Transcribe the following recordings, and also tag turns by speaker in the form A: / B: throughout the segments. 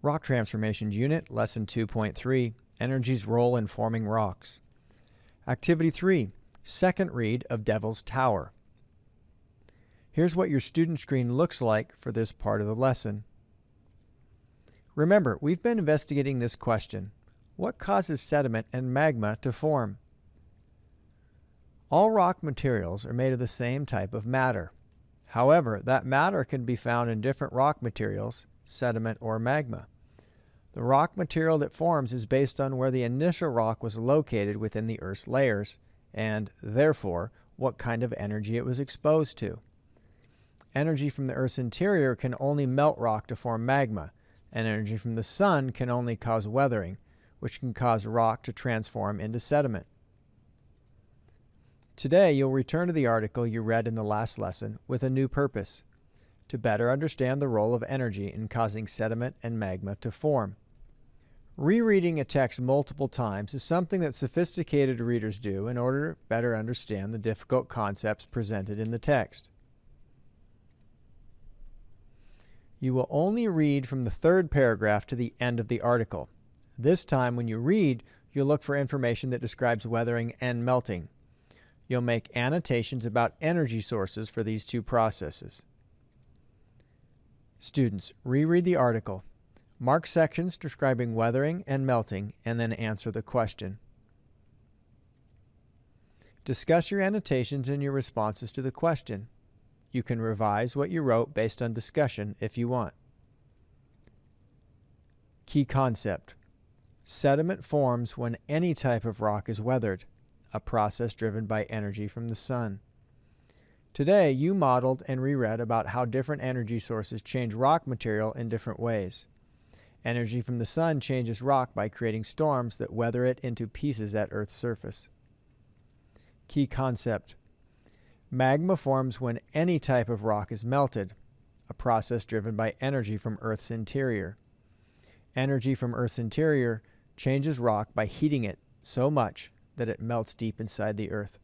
A: Rock Transformations Unit, Lesson 2.3, Energy's Role in Forming Rocks. Activity 3, second read of Devil's Tower. Here's what your student screen looks like for this part of the lesson. Remember, we've been investigating this question. What causes sediment and magma to form? All rock materials are made of the same type of matter. However, that matter can be found in different rock materials, sediment or magma. The rock material that forms is based on where the initial rock was located within the Earth's layers, and, therefore, what kind of energy it was exposed to. Energy from the Earth's interior can only melt rock to form magma, and energy from the sun can only cause weathering, which can cause rock to transform into sediment. Today, you'll return to the article you read in the last lesson with a new purpose: to better understand the role of energy in causing sediment and magma to form. Rereading a text multiple times is something that sophisticated readers do in order to better understand the difficult concepts presented in the text. You will only read from the third paragraph to the end of the article. This time, when you read, you'll look for information that describes weathering and melting. You'll make annotations about energy sources for these two processes. Students, reread the article. Mark sections describing weathering and melting, and then answer the question. Discuss your annotations and your responses to the question. You can revise what you wrote based on discussion if you want. Key concept: sediment forms when any type of rock is weathered, a process driven by energy from the sun. Today, you modeled and reread about how different energy sources change rock material in different ways. Energy from the sun changes rock by creating storms that weather it into pieces at Earth's surface. Key concept: magma forms when any type of rock is melted, a process driven by energy from Earth's interior. Energy from Earth's interior changes rock by heating it so much that it melts deep inside the Earth.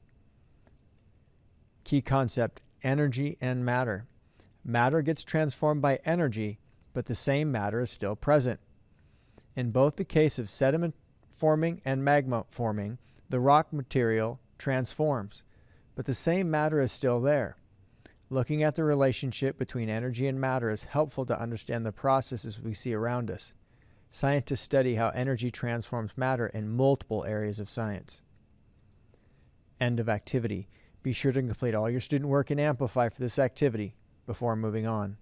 A: Key concept: energy and matter. Matter gets transformed by energy, but the same matter is still present. In both the case of sediment forming and magma forming, the rock material transforms, but the same matter is still there. Looking at the relationship between energy and matter is helpful to understand the processes we see around us. Scientists study how energy transforms matter in multiple areas of science. End of activity. Be sure to complete all your student work in Amplify for this activity before moving on.